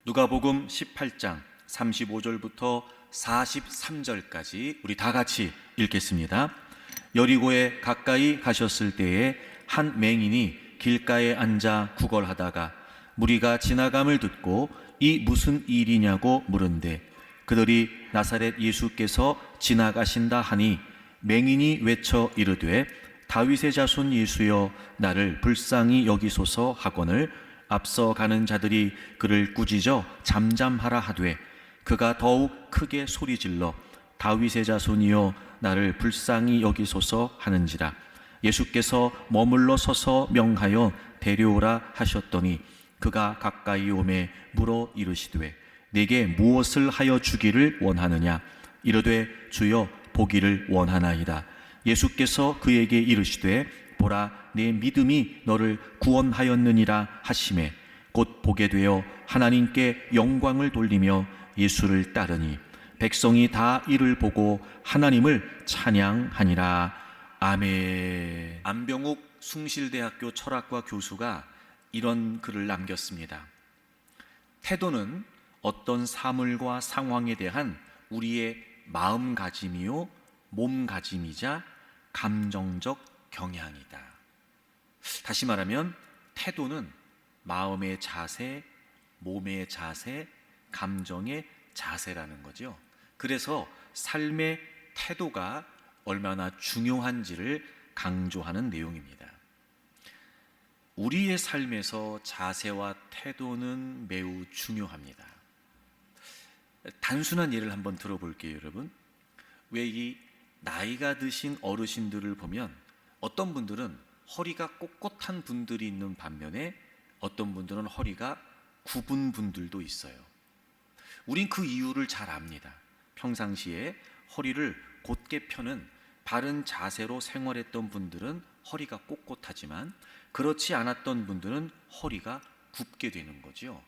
누가복음 18장 35절부터 43절까지 우리 다 같이 읽겠습니다. 여리고에 가까이 가셨을 때에 한 맹인이 길가에 앉아 구걸하다가 무리가 지나감을 듣고 이 무슨 일이냐고 물은데 그들이 나사렛 예수께서 지나가신다 하니 맹인이 외쳐 이르되 다윗의 자손 예수여 나를 불쌍히 여기소서 하거늘 앞서 가는 자들이 그를 꾸짖어 잠잠하라 하되 그가 더욱 크게 소리질러 다윗의 자손이여 나를 불쌍히 여기소서 하는지라. 예수께서 머물러 서서 명하여 데려오라 하셨더니 그가 가까이 오매 물어 이르시되 내게 무엇을 하여 주기를 원하느냐. 이르되 주여 보기를 원하나이다. 예수께서 그에게 이르시되 보라 내 믿음이 너를 구원하였느니라 하시매 곧 보게 되어 하나님께 영광을 돌리며 예수를 따르니 백성이 다 이를 보고 하나님을 찬양하니라. 아멘. 안병욱 숭실대학교 철학과 교수가 이런 글을 남겼습니다. 태도는 어떤 사물과 상황에 대한 우리의 마음가짐이요 몸가짐이자 감정적 경향이다. 다시 말하면 태도는 마음의 자세, 몸의 자세, 감정의 자세라는 거죠. 그래서 삶의 태도가 얼마나 중요한지를 강조하는 내용입니다. 우리의 삶에서 자세와 태도는 매우 중요합니다. 단순한 예를 한번 들어볼게요, 여러분. 왜 이 나이가 드신 어르신들을 보면 어떤 분들은 허리가 꼿꼿한 분들이 있는 반면에 어떤 분들은 허리가 굽은 분들도 있어요. 우린 그 이유를 잘 압니다. 평상시에 허리를 곧게 펴는 바른 자세로 생활했던 분들은 허리가 꼿꼿하지만 그렇지 않았던 분들은 허리가 굽게 되는 거죠.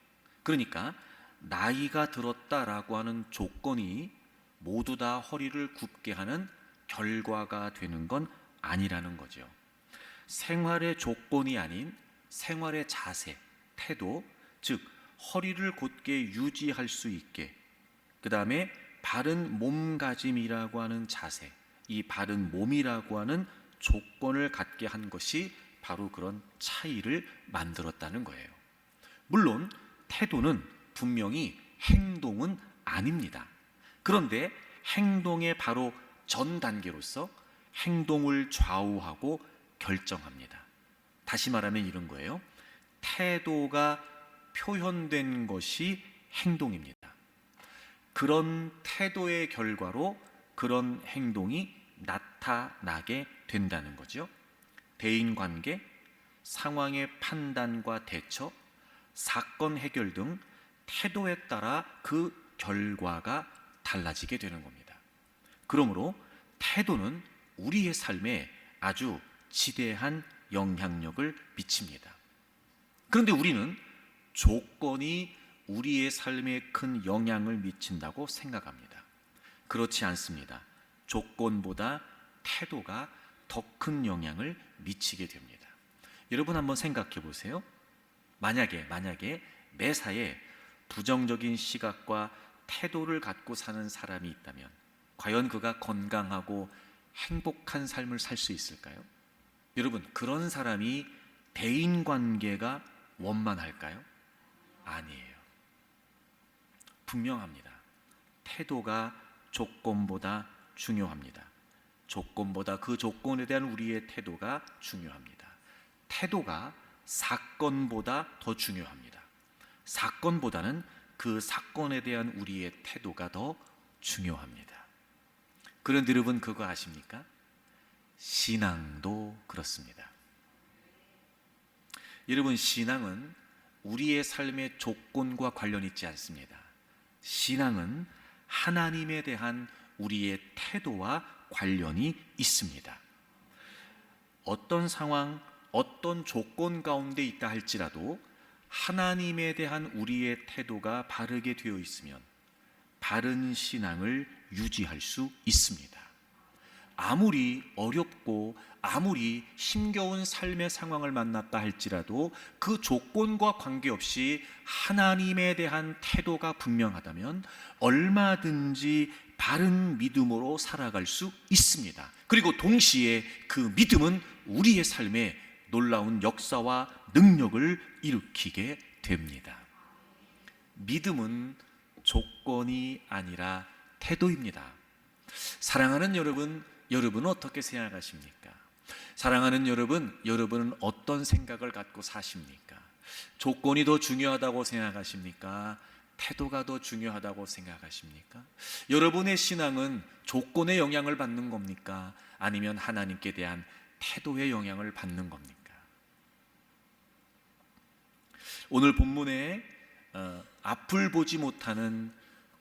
그러니까 나이가 들었다라고 하는 조건이 모두 다 허리를 굽게 하는 결과가 되는 건 아니라는 거죠. 생활의 조건이 아닌 생활의 자세, 태도, 즉 허리를 곧게 유지할 수 있게, 그 다음에 바른 몸가짐이라고 하는 자세, 이 바른 몸이라고 하는 조건을 갖게 한 것이 바로 그런 차이를 만들었다는 거예요. 물론 태도는 분명히 행동은 아닙니다. 그런데 행동의 바로 전 단계로서 행동을 좌우하고 결정합니다. 다시 말하면 이런 거예요. 태도가 표현된 것이 행동입니다. 그런 태도의 결과로 그런 행동이 나타나게 된다는 거죠. 대인관계, 상황의 판단과 대처, 사건 해결 등 태도에 따라 그 결과가 달라지게 되는 겁니다. 그러므로 태도는 우리의 삶에 아주 지대한 영향력을 미칩니다. 그런데 우리는 조건이 우리의 삶에 큰 영향을 미친다고 생각합니다. 그렇지 않습니다. 조건보다 태도가 더 큰 영향을 미치게 됩니다. 여러분 한번 생각해 보세요. 만약에 매사에 부정적인 시각과 태도를 갖고 사는 사람이 있다면 과연 그가 건강하고 행복한 삶을 살 수 있을까요? 여러분, 그런 사람이 대인관계가 원만할까요? 아니에요. 분명합니다. 태도가 조건보다 중요합니다. 조건보다 그 조건에 대한 우리의 태도가 중요합니다. 태도가 사건보다 더 중요합니다. 사건보다는 그 사건에 대한 우리의 태도가 더 중요합니다. 그런데 여러분 그거 아십니까? 신앙도 그렇습니다. 여러분, 신앙은 우리의 삶의 조건과 관련 있지 않습니다. 신앙은 하나님에 대한 우리의 태도와 관련이 있습니다. 어떤 상황, 어떤 조건 가운데 있다 할지라도 하나님에 대한 우리의 태도가 바르게 되어 있으면 바른 신앙을 유지할 수 있습니다. 아무리 어렵고 아무리 힘겨운 삶의 상황을 만났다 할지라도 그 조건과 관계없이 하나님에 대한 태도가 분명하다면 얼마든지 바른 믿음으로 살아갈 수 있습니다. 그리고 동시에 그 믿음은 우리의 삶에 놀라운 역사와 능력을 일으키게 됩니다. 믿음은 조건이 아니라 태도입니다. 사랑하는 여러분, 여러분은 어떻게 생각하십니까? 사랑하는 여러분, 여러분은 어떤 생각을 갖고 사십니까? 조건이 더 중요하다고 생각하십니까? 태도가 더 중요하다고 생각하십니까? 여러분의 신앙은 조건의 영향을 받는 겁니까? 아니면 하나님께 대한 태도의 영향을 받는 겁니까? 오늘 본문에 앞을 보지 못하는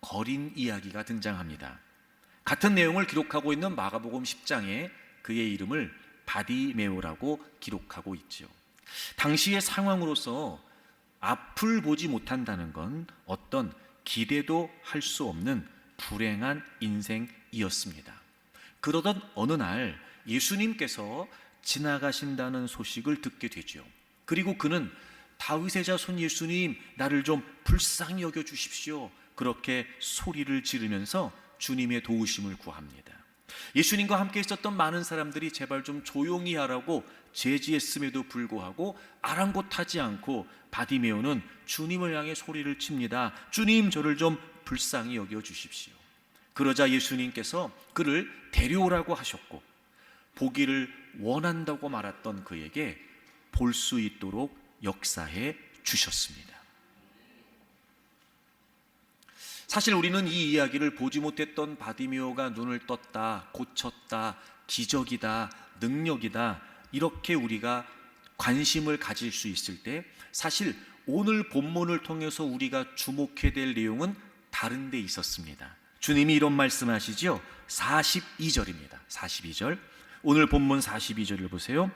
거린 이야기가 등장합니다. 같은 내용을 기록하고 있는 마가복음 10장에 그의 이름을 바디메오라고 기록하고 있죠. 당시의 상황으로서 앞을 보지 못한다는 건 어떤 기대도 할 수 없는 불행한 인생이었습니다. 그러던 어느 날 예수님께서 지나가신다는 소식을 듣게 되죠. 그리고 그는 다윗의 자손 예수님, 나를 좀 불쌍히 여겨 주십시오, 그렇게 소리를 지르면서 주님의 도우심을 구합니다. 예수님과 함께 있었던 많은 사람들이 제발 좀 조용히 하라고 제지했음에도 불구하고 아랑곳하지 않고 바디메오는 주님을 향해 소리를 칩니다. 주님, 저를 좀 불쌍히 여겨 주십시오. 그러자 예수님께서 그를 데려오라고 하셨고, 보기를 원한다고 말했던 그에게 볼 수 있도록 역사해 주셨습니다. 사실 우리는 이 이야기를 보지 못했던 바디메오가 눈을 떴다, 고쳤다, 기적이다, 능력이다, 이렇게 우리가 관심을 가질 수 있을 때 사실 오늘 본문을 통해서 우리가 주목해야 될 내용은 다른 데 있었습니다. 주님이 이런 말씀하시죠. 42절입니다. 42절. 오늘 본문 42절을 보세요.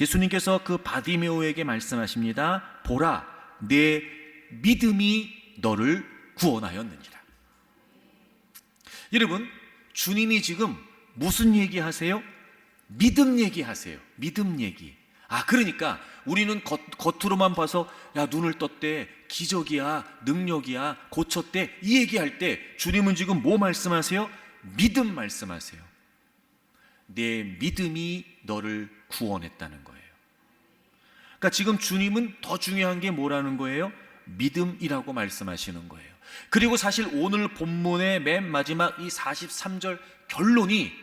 예수님께서 그 바디메오에게 말씀하십니다. 보라, 내 믿음이 너를 구원하였느니라. 여러분, 주님이 지금 무슨 얘기하세요? 믿음 얘기하세요. 믿음 얘기. 그러니까 우리는 겉으로만 봐서 야, 눈을 떴대, 기적이야, 능력이야, 고쳤대, 이 얘기할 때 주님은 지금 뭐 말씀하세요? 믿음 말씀하세요. 내 믿음이 너를 구원했다는 거예요. 그러니까 지금 주님은 더 중요한 게 뭐라는 거예요? 믿음이라고 말씀하시는 거예요. 그리고 사실 오늘 본문의 맨 마지막 이 43절 결론이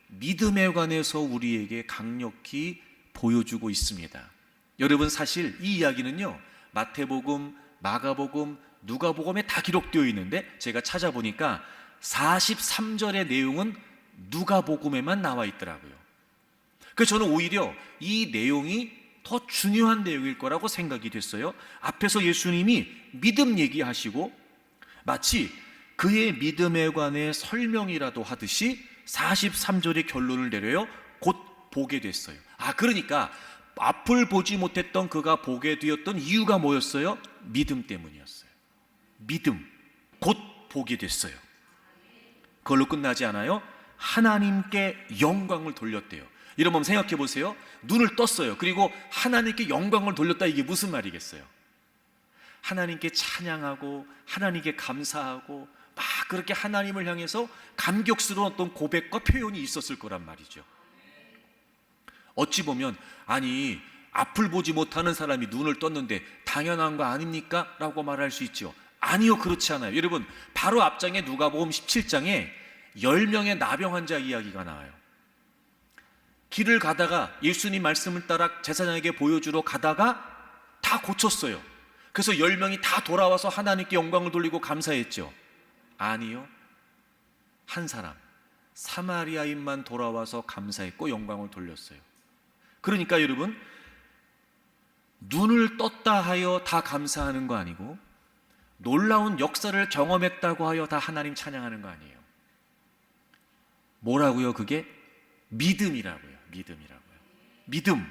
믿음에 관해서 우리에게 강력히 보여주고 있습니다. 여러분, 사실 이 이야기는요, 마태복음, 마가복음, 누가복음에 다 기록되어 있는데 제가 찾아보니까 43절의 내용은 누가복음에만 나와 있더라고요. 그래서 저는 오히려 이 내용이 더 중요한 내용일 거라고 생각이 됐어요. 앞에서 예수님이 믿음 얘기하시고 마치 그의 믿음에 관해 설명이라도 하듯이 43절의 결론을 내려요. 곧 보게 됐어요. 그러니까 앞을 보지 못했던 그가 보게 되었던 이유가 뭐였어요? 믿음 때문이었어요. 믿음. 곧 보게 됐어요. 그걸로 끝나지 않아요. 하나님께 영광을 돌렸대요. 여러분 생각해 보세요. 눈을 떴어요. 그리고 하나님께 영광을 돌렸다, 이게 무슨 말이겠어요? 하나님께 찬양하고 하나님께 감사하고 막 그렇게 하나님을 향해서 감격스러운 어떤 고백과 표현이 있었을 거란 말이죠. 어찌 보면 앞을 보지 못하는 사람이 눈을 떴는데 당연한 거 아닙니까? 라고 말할 수 있죠. 아니요, 그렇지 않아요. 여러분, 바로 앞장에 누가복음 17장에 10명의 나병 환자 이야기가 나와요. 길을 가다가 예수님 말씀을 따라 제사장에게 보여주러 가다가 다 고쳤어요. 그래서 10명이 다 돌아와서 하나님께 영광을 돌리고 감사했죠. 아니요, 한 사람, 사마리아인만 돌아와서 감사했고 영광을 돌렸어요. 그러니까 여러분, 눈을 떴다 하여 다 감사하는 거 아니고 놀라운 역사를 경험했다고 하여 다 하나님 찬양하는 거 아니에요. 뭐라고요? 그게 믿음이라고요. 믿음.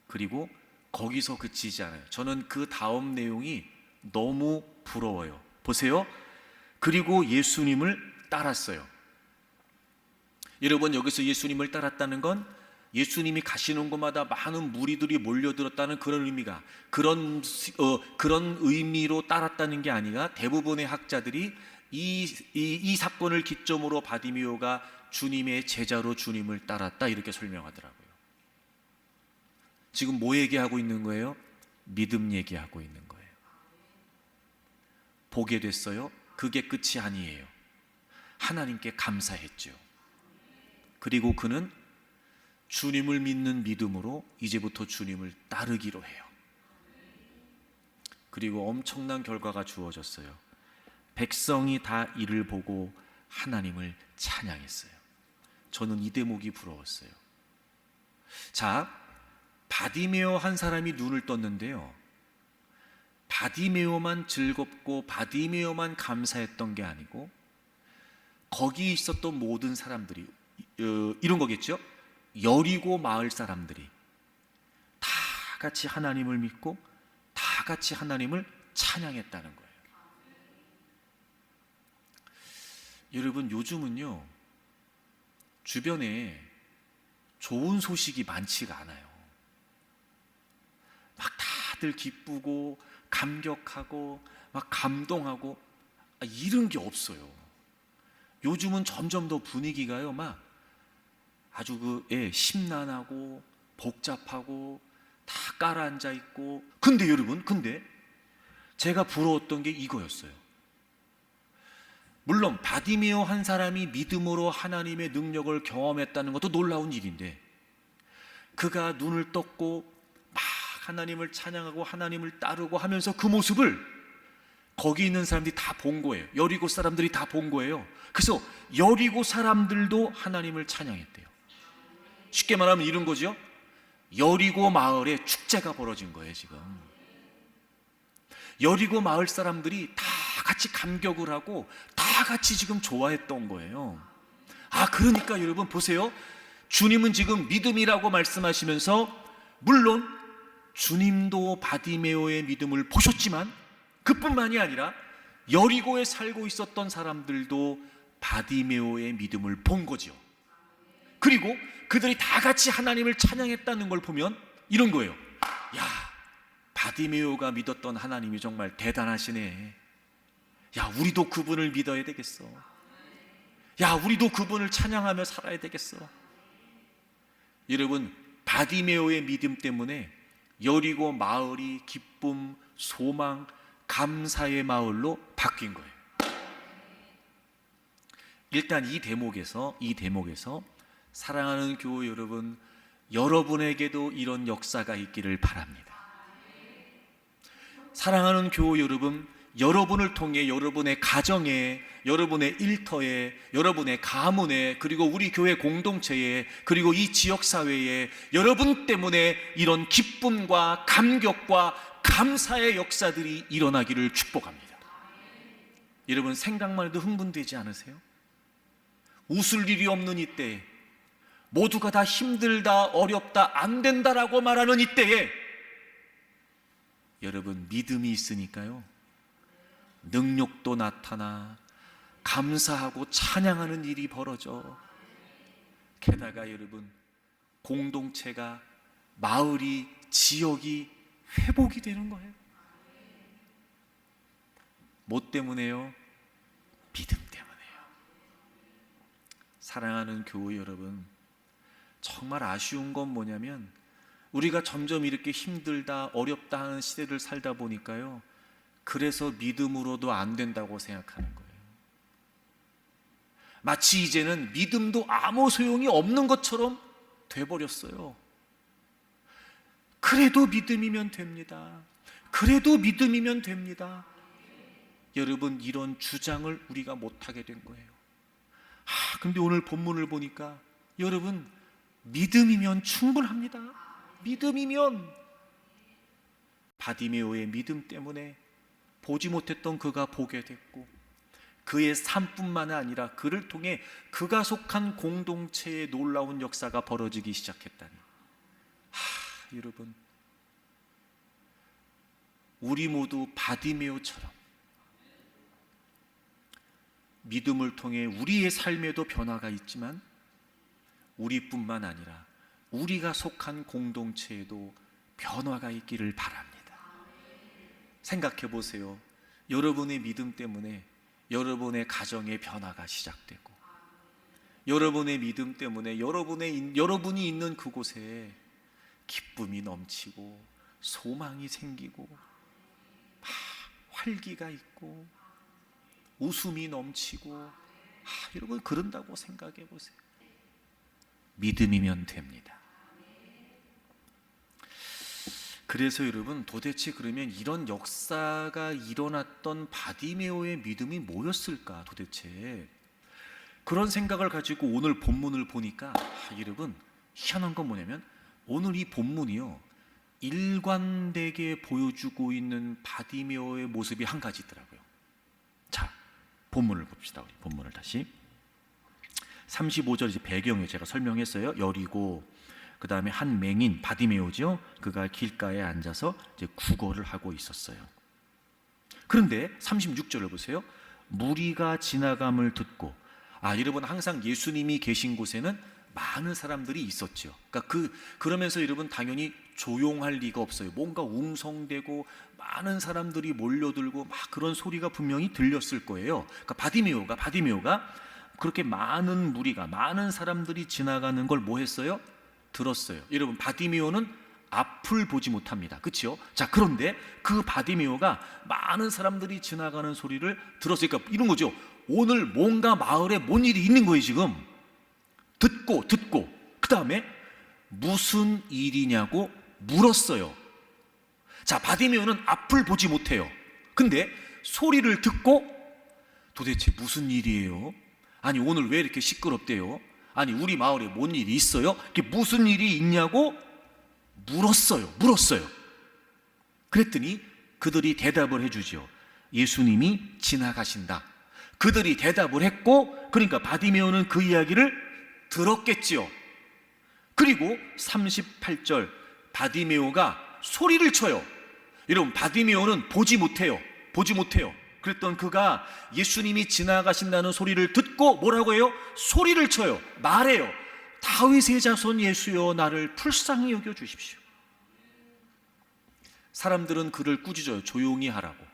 그리고 거기서 그치지 않아요. 저는 그 다음 내용이 너무 부러워요. 보세요. 그리고 예수님을 따랐어요. 여러분, 여기서 예수님을 따랐다는 건 예수님이 가시는 곳마다 많은 무리들이 몰려들었다는 그런 의미가, 그런 의미로 따랐다는 게 아니라 대부분의 학자들이 이 사건을 기점으로 바디메오가 주님의 제자로 주님을 따랐다 이렇게 설명하더라고요. 지금 뭐 얘기하고 있는 거예요? 믿음 얘기하고 있는 거예요. 보게 됐어요. 그게 끝이 아니에요. 하나님께 감사했죠. 그리고 그는 주님을 믿는 믿음으로 이제부터 주님을 따르기로 해요. 그리고 엄청난 결과가 주어졌어요. 백성이 다 이를 보고 하나님을 찬양했어요. 저는 이 대목이 부러웠어요. 자, 바디메오 한 사람이 눈을 떴는데요, 바디메오만 즐겁고 바디메오만 감사했던 게 아니고 거기 있었던 모든 사람들이 이런 거겠죠. 여리고 마을 사람들이 다 같이 하나님을 믿고 다 같이 하나님을 찬양했다는 거예요. 여러분, 요즘은요 주변에 좋은 소식이 많지가 않아요. 막 다들 기쁘고 감격하고 막 감동하고 이런 게 없어요. 요즘은 점점 더 분위기가요 막 아주 심란하고 복잡하고 다 깔아앉아 있고. 근데 여러분, 제가 부러웠던 게 이거였어요. 물론 바디메오 한 사람이 믿음으로 하나님의 능력을 경험했다는 것도 놀라운 일인데, 그가 눈을 떴고 막 하나님을 찬양하고 하나님을 따르고 하면서 그 모습을 거기 있는 사람들이 다 본 거예요. 여리고 사람들이 다 본 거예요. 그래서 여리고 사람들도 하나님을 찬양했대요. 쉽게 말하면 이런 거죠. 여리고 마을에 축제가 벌어진 거예요. 지금 여리고 마을 사람들이 다 같이 감격을 하고 다 같이 지금 좋아했던 거예요. 그러니까 여러분 보세요. 주님은 지금 믿음이라고 말씀하시면서 물론 주님도 바디메오의 믿음을 보셨지만 그뿐만이 아니라 여리고에 살고 있었던 사람들도 바디메오의 믿음을 본 거죠. 그리고 그들이 다 같이 하나님을 찬양했다는 걸 보면 이런 거예요. 야, 바디메오가 믿었던 하나님이 정말 대단하시네. 야, 우리도 그분을 믿어야 되겠어. 야, 우리도 그분을 찬양하며 살아야 되겠어. 여러분, 바디메오의 믿음 때문에 여리고 마을이 기쁨, 소망, 감사의 마을로 바뀐 거예요. 일단 이 대목에서 사랑하는 교회 여러분, 여러분에게도 이런 역사가 있기를 바랍니다. 사랑하는 교회 여러분, 여러분을 통해 여러분의 가정에, 여러분의 일터에, 여러분의 가문에, 그리고 우리 교회 공동체에, 그리고 이 지역사회에 여러분 때문에 이런 기쁨과 감격과 감사의 역사들이 일어나기를 축복합니다. 여러분, 생각만 해도 흥분되지 않으세요? 웃을 일이 없는 이때에, 모두가 다 힘들다, 어렵다, 안 된다라고 말하는 이때에 여러분, 믿음이 있으니까요 능력도 나타나 감사하고 찬양하는 일이 벌어져. 게다가 여러분, 공동체가, 마을이, 지역이 회복이 되는 거예요. 뭐 때문에요? 믿음 때문에요. 사랑하는 교회 여러분, 정말 아쉬운 건 뭐냐면 우리가 점점 이렇게 힘들다, 어렵다 하는 시대를 살다 보니까요, 그래서 믿음으로도 안 된다고 생각하는 거예요. 마치 이제는 믿음도 아무 소용이 없는 것처럼 돼버렸어요. 그래도 믿음이면 됩니다. 그래도 믿음이면 됩니다. 여러분, 이런 주장을 우리가 못하게 된 거예요. 근데 오늘 본문을 보니까 여러분, 믿음이면 충분합니다. 믿음이면. 바디메오의 믿음 때문에 보지 못했던 그가 보게 됐고, 그의 삶뿐만 아니라 그를 통해 그가 속한 공동체의 놀라운 역사가 벌어지기 시작했다니. 여러분, 우리 모두 바디메오처럼 믿음을 통해 우리의 삶에도 변화가 있지만 우리뿐만 아니라 우리가 속한 공동체에도 변화가 있기를 바랍니다. 생각해 보세요. 여러분의 믿음 때문에 여러분의 가정의 변화가 시작되고, 여러분의 믿음 때문에 여러분이 있는 그곳에 기쁨이 넘치고 소망이 생기고 활기가 있고 웃음이 넘치고, 여러분 그런다고 생각해 보세요. 믿음이면 됩니다. 그래서 여러분, 도대체 그러면 이런 역사가 일어났던 바디메오의 믿음이 뭐였을까 도대체? 그런 생각을 가지고 오늘 본문을 보니까 여러분, 희한한 건 뭐냐면 오늘 이 본문이요, 일관되게 보여주고 있는 바디메오의 모습이 한 가지 있더라고요. 자, 본문을 봅시다. 우리 본문을 다시 35절 이제 배경에 제가 설명했어요. 여리고, 그 다음에 한 맹인 바디메오죠. 그가 길가에 앉아서 이제 구걸을 하고 있었어요. 그런데 36절을 보세요. 무리가 지나감을 듣고, 여러분 항상 예수님이 계신 곳에는 많은 사람들이 있었죠. 그러면서 여러분 당연히 조용할 리가 없어요. 뭔가 웅성대고 많은 사람들이 몰려들고 막 그런 소리가 분명히 들렸을 거예요. 그러니까 바디메오가 그렇게 많은 무리가, 많은 사람들이 지나가는 걸 뭐 했어요? 들었어요. 여러분, 바디메오는 앞을 보지 못합니다. 그렇죠? 자, 그런데 그 바디메오가 많은 사람들이 지나가는 소리를 들었어요. 그러니까 이런 거죠. 오늘 뭔가 마을에 뭔 일이 있는 거예요, 지금. 듣고 그 다음에 무슨 일이냐고 물었어요. 자, 바디메오는 앞을 보지 못해요. 근데 소리를 듣고 도대체 무슨 일이에요? 아니, 오늘 왜 이렇게 시끄럽대요? 아니, 우리 마을에 뭔 일이 있어요? 이게 무슨 일이 있냐고 물었어요. 그랬더니 그들이 대답을 해주죠. 예수님이 지나가신다. 그들이 대답을 했고, 그러니까 바디메오는 그 이야기를 들었겠지요. 그리고 38절, 바디메오가 소리를 쳐요. 여러분, 바디메오는 보지 못해요. 그랬던 그가 예수님이 지나가신다는 소리를 듣고 뭐라고 해요? 소리를 쳐요. 말해요. 다윗의 자손 예수여, 나를 불쌍히 여겨 주십시오. 사람들은 그를 꾸짖어요. 조용히 하라고.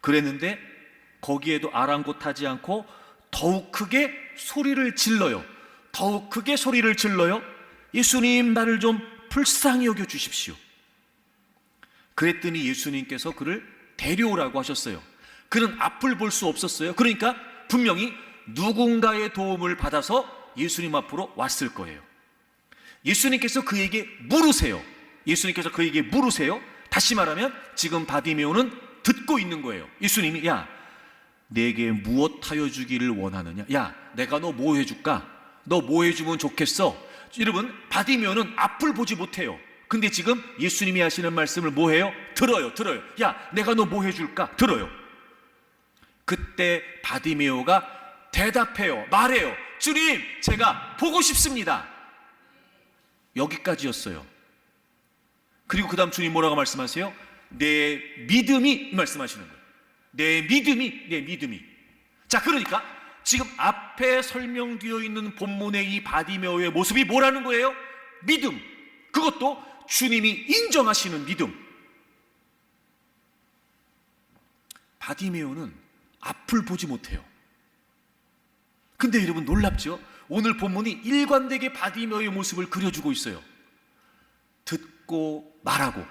그랬는데 거기에도 아랑곳하지 않고 더욱 크게 소리를 질러요. 예수님, 나를 좀 불쌍히 여겨 주십시오. 그랬더니 예수님께서 그를 데려오라고 하셨어요. 그는 앞을 볼 수 없었어요. 그러니까 분명히 누군가의 도움을 받아서 예수님 앞으로 왔을 거예요. 예수님께서 그에게 물으세요. 다시 말하면 지금 바디메오는 듣고 있는 거예요. 예수님이, 야, 내게 무엇하여 주기를 원하느냐? 야, 내가 너 뭐 해줄까? 너 뭐 해주면 좋겠어? 여러분, 바디메오는 앞을 보지 못해요. 근데 지금 예수님이 하시는 말씀을 뭐 해요? 들어요. 야, 내가 너 뭐 해줄까? 들어요. 그때 바디메오가 대답해요. 말해요. 주님, 제가 보고 싶습니다. 여기까지였어요. 그리고 그 다음 주님 뭐라고 말씀하세요? 내 믿음이, 말씀하시는 거예요. 내 믿음이. 자, 그러니까 지금 앞에 설명되어 있는 본문의 이 바디메오의 모습이 뭐라는 거예요? 믿음. 그것도 주님이 인정하시는 믿음. 바디메오는 앞을 보지 못해요. 근데 여러분 놀랍죠? 오늘 본문이 일관되게 바디메오의 모습을 그려주고 있어요. 듣고 말하고,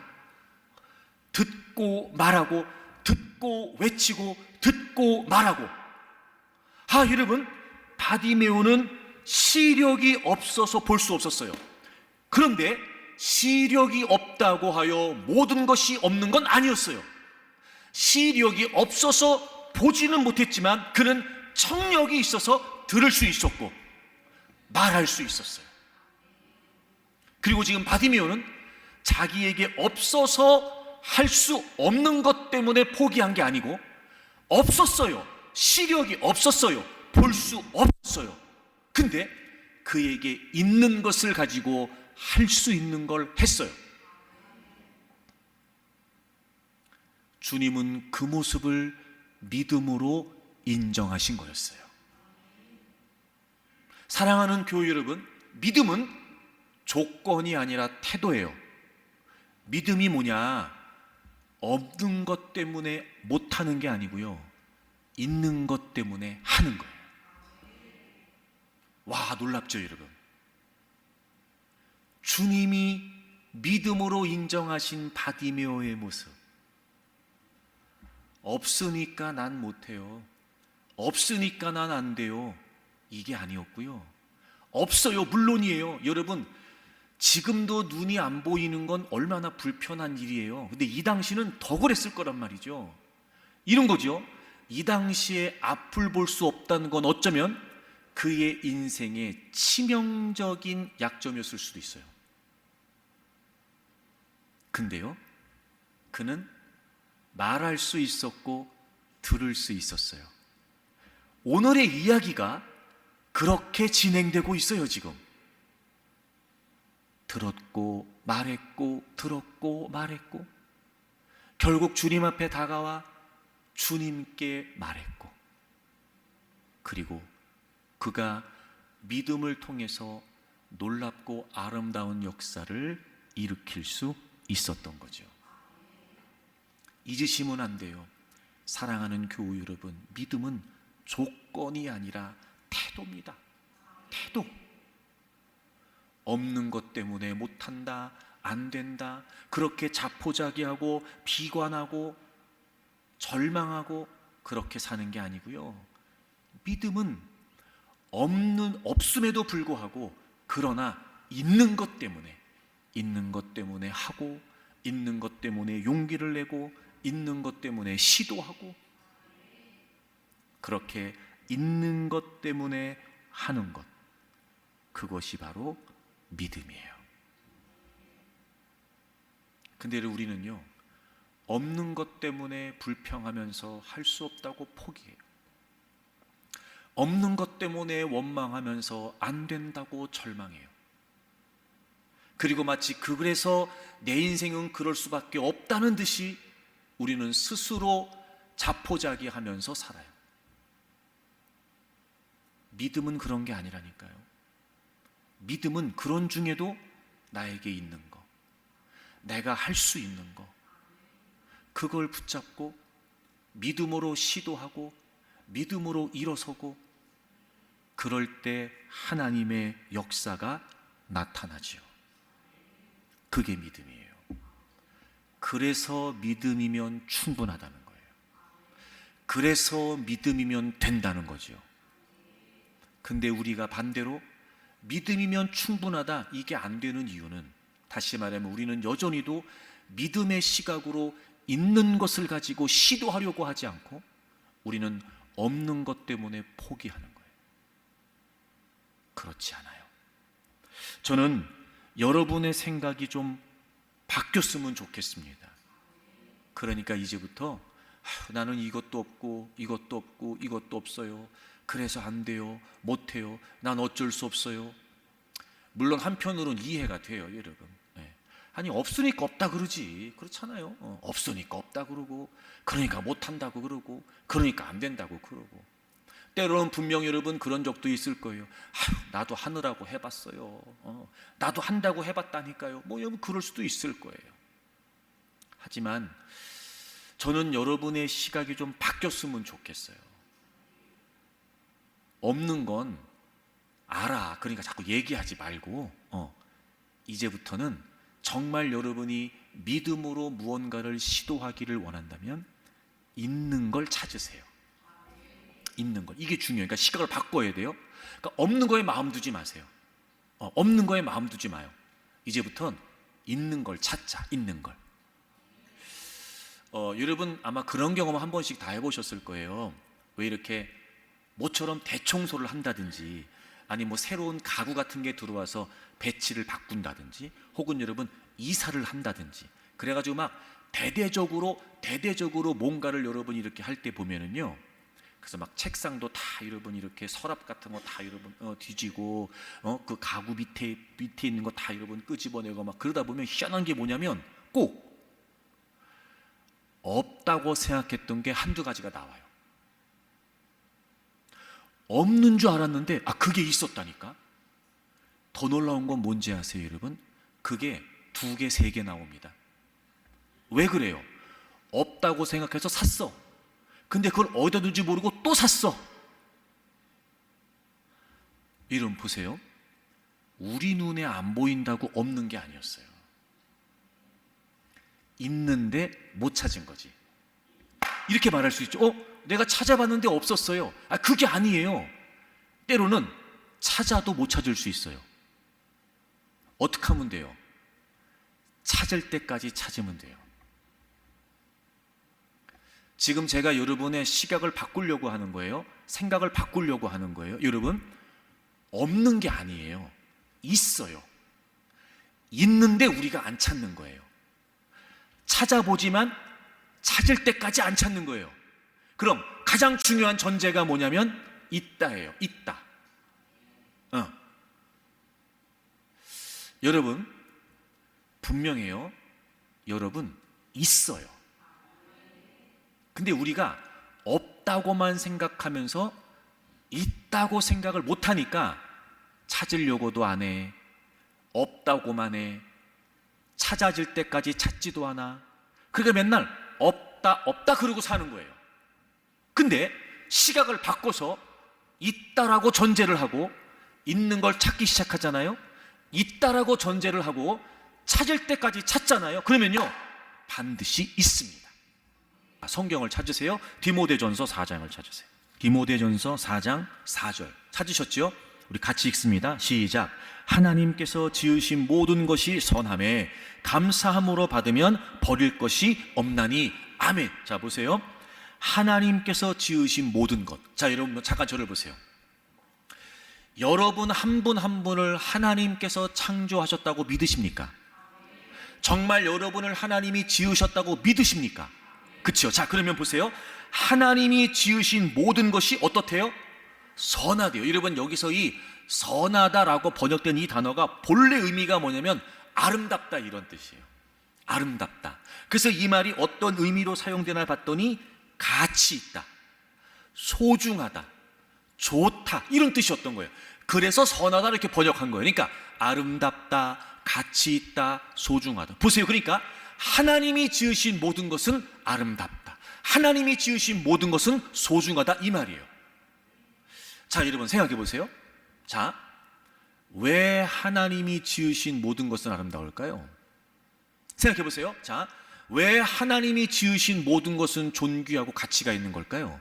듣고 외치고, 듣고 말하고. 여러분, 바디메오는 시력이 없어서 볼 수 없었어요. 그런데 시력이 없다고 하여 모든 것이 없는 건 아니었어요. 시력이 없어서 보지는 못했지만 그는 청력이 있어서 들을 수 있었고 말할 수 있었어요. 그리고 지금 바디메오는 자기에게 없어서 할 수 없는 것 때문에 포기한 게 아니고, 없었어요. 시력이 없었어요. 볼 수 없었어요. 근데 그에게 있는 것을 가지고 할 수 있는 걸 했어요. 주님은 그 모습을 믿음으로 인정하신 거였어요. 사랑하는 교회 여러분, 믿음은 조건이 아니라 태도예요. 믿음이 뭐냐? 없는 것 때문에 못하는 게 아니고요, 있는 것 때문에 하는 거예요. 와, 놀랍죠 여러분? 주님이 믿음으로 인정하신 바디메오의 모습, 없으니까 난 못해요, 없으니까 난 안 돼요, 이게 아니었고요. 없어요, 물론이에요. 여러분, 지금도 눈이 안 보이는 건 얼마나 불편한 일이에요. 근데 이 당시는 더 그랬을 거란 말이죠. 이런 거죠. 이 당시에 앞을 볼 수 없다는 건 어쩌면 그의 인생의 치명적인 약점이었을 수도 있어요. 근데요, 그는 말할 수 있었고 들을 수 있었어요. 오늘의 이야기가 그렇게 진행되고 있어요. 지금 들었고 말했고 들었고 말했고, 결국 주님 앞에 다가와 주님께 말했고, 그리고 그가 믿음을 통해서 놀랍고 아름다운 역사를 일으킬 수 있었던 거죠. 잊으시면 안 돼요. 사랑하는 교우 여러분, 믿음은 조건이 아니라 태도입니다. 태도. 없는 것 때문에 못한다, 안 된다, 그렇게 자포자기하고 비관하고 절망하고 그렇게 사는 게 아니고요, 믿음은 없음에도 불구하고, 그러나 있는 것 때문에 하고, 있는 것 때문에 용기를 내고, 있는 것 때문에 시도하고, 그렇게 있는 것 때문에 하는 것, 그것이 바로 믿음이에요. 근데 우리는요, 없는 것 때문에 불평하면서 할 수 없다고 포기해요. 없는 것 때문에 원망하면서 안 된다고 절망해요. 그리고 마치 그래서 내 인생은 그럴 수밖에 없다는 듯이 우리는 스스로 자포자기하면서 살아요. 믿음은 그런 게 아니라니까요. 믿음은 그런 중에도 나에게 있는 거, 내가 할 수 있는 거, 그걸 붙잡고 믿음으로 시도하고 믿음으로 일어서고, 그럴 때 하나님의 역사가 나타나죠. 그게 믿음이에요. 그래서 믿음이면 충분하다는 거예요. 그래서 믿음이면 된다는 거죠. 근데 우리가 반대로 믿음이면 충분하다, 이게 안 되는 이유는, 다시 말하면 우리는 여전히도 믿음의 시각으로 있는 것을 가지고 시도하려고 하지 않고, 우리는 없는 것 때문에 포기하는 거예요. 그렇지 않아요. 저는 여러분의 생각이 좀 바뀌었으면 좋겠습니다. 그러니까 이제부터 나는 이것도 없고 이것도 없고 이것도 없어요, 그래서 안 돼요, 못해요, 난 어쩔 수 없어요. 물론 한편으로는 이해가 돼요, 여러분. 아니, 없으니까 없다 그러지, 그렇잖아요. 없으니까 없다 그러고, 그러니까 못한다고 그러고, 그러니까 안 된다고 그러고. 때로는 분명 여러분 그런 적도 있을 거예요. 나도 하느라고 해봤어요. 나도 한다고 해봤다니까요. 뭐 여러분 그럴 수도 있을 거예요. 하지만 저는 여러분의 시각이 좀 바뀌었으면 좋겠어요. 없는 건 알아, 그러니까 자꾸 얘기하지 말고, 이제부터는 정말 여러분이 믿음으로 무언가를 시도하기를 원한다면 있는 걸 찾으세요. 있는 걸. 이게 중요해요. 그러니까 시각을 바꿔야 돼요. 그러니까 없는 거에 마음 두지 마세요. 없는 거에 마음 두지 마요. 이제부터는 있는 걸 찾자. 있는 걸. 여러분 아마 그런 경험 한 번씩 다 해보셨을 거예요. 왜 이렇게 모처럼 대청소를 한다든지, 아니 뭐 새로운 가구 같은 게 들어와서 배치를 바꾼다든지, 혹은 여러분 이사를 한다든지, 그래가지고 막 대대적으로 뭔가를 여러분이 이렇게 할 때 보면은요, 그래서 막 책상도 다 여러분 이렇게 서랍 같은 거 다 여러분 뒤지고, 그 가구 밑에 있는 거 다 여러분 끄집어내고 막 그러다 보면 희한한 게 뭐냐면, 꼭 없다고 생각했던 게 한두 가지가 나와요. 없는 줄 알았는데 그게 있었다니까. 더 놀라운 건 뭔지 아세요, 여러분? 그게 2개, 3개 나옵니다. 왜 그래요? 없다고 생각해서 샀어. 근데 그걸 어디다 둘지 모르고 또 샀어. 여러분 보세요. 우리 눈에 안 보인다고 없는 게 아니었어요. 있는데 못 찾은 거지. 이렇게 말할 수 있죠. 내가 찾아봤는데 없었어요. 그게 아니에요. 때로는 찾아도 못 찾을 수 있어요. 어떻게 하면 돼요? 찾을 때까지 찾으면 돼요. 지금 제가 여러분의 시각을 바꾸려고 하는 거예요. 생각을 바꾸려고 하는 거예요. 여러분, 없는 게 아니에요. 있어요. 있는데 우리가 안 찾는 거예요. 찾아보지만 찾을 때까지 안 찾는 거예요. 그럼 가장 중요한 전제가 뭐냐면 있다예요. 있다. 여러분, 분명해요. 여러분, 있어요. 근데 우리가 없다고만 생각하면서 있다고 생각을 못하니까 찾으려고도 안 해. 없다고만 해. 찾아질 때까지 찾지도 않아. 그러니까 맨날 없다 없다 그러고 사는 거예요. 근데 시각을 바꿔서 있다라고 전제를 하고 있는 걸 찾기 시작하잖아요. 있다라고 전제를 하고 찾을 때까지 찾잖아요. 그러면요, 반드시 있습니다. 성경을 찾으세요. 디모데전서 4장을 찾으세요. 디모데전서 4장 4절 찾으셨죠? 우리 같이 읽습니다. 시작. 하나님께서 지으신 모든 것이 선함에 감사함으로 받으면 버릴 것이 없나니. 아멘. 자, 보세요. 하나님께서 지으신 모든 것. 자, 여러분 잠깐 저를 보세요. 여러분 한 분 한 분을 하나님께서 창조하셨다고 믿으십니까? 정말 여러분을 하나님이 지으셨다고 믿으십니까? 그렇죠. 자, 그러면 보세요. 하나님이 지으신 모든 것이 어떻대요? 선하대요. 여러분, 여기서 이 선하다라고 번역된 이 단어가 본래 의미가 뭐냐면 아름답다, 이런 뜻이에요. 아름답다. 그래서 이 말이 어떤 의미로 사용되나 봤더니 가치 있다, 소중하다, 좋다, 이런 뜻이었던 거예요. 그래서 선하다 이렇게 번역한 거예요. 그러니까 아름답다, 가치 있다, 소중하다. 보세요. 그러니까 하나님이 지으신 모든 것은 아름답다, 하나님이 지으신 모든 것은 소중하다, 이 말이에요. 자, 여러분 생각해 보세요. 자, 왜 하나님이 지으신 모든 것은 아름다울까요? 생각해 보세요. 자, 왜 하나님이 지으신 모든 것은 존귀하고 가치가 있는 걸까요?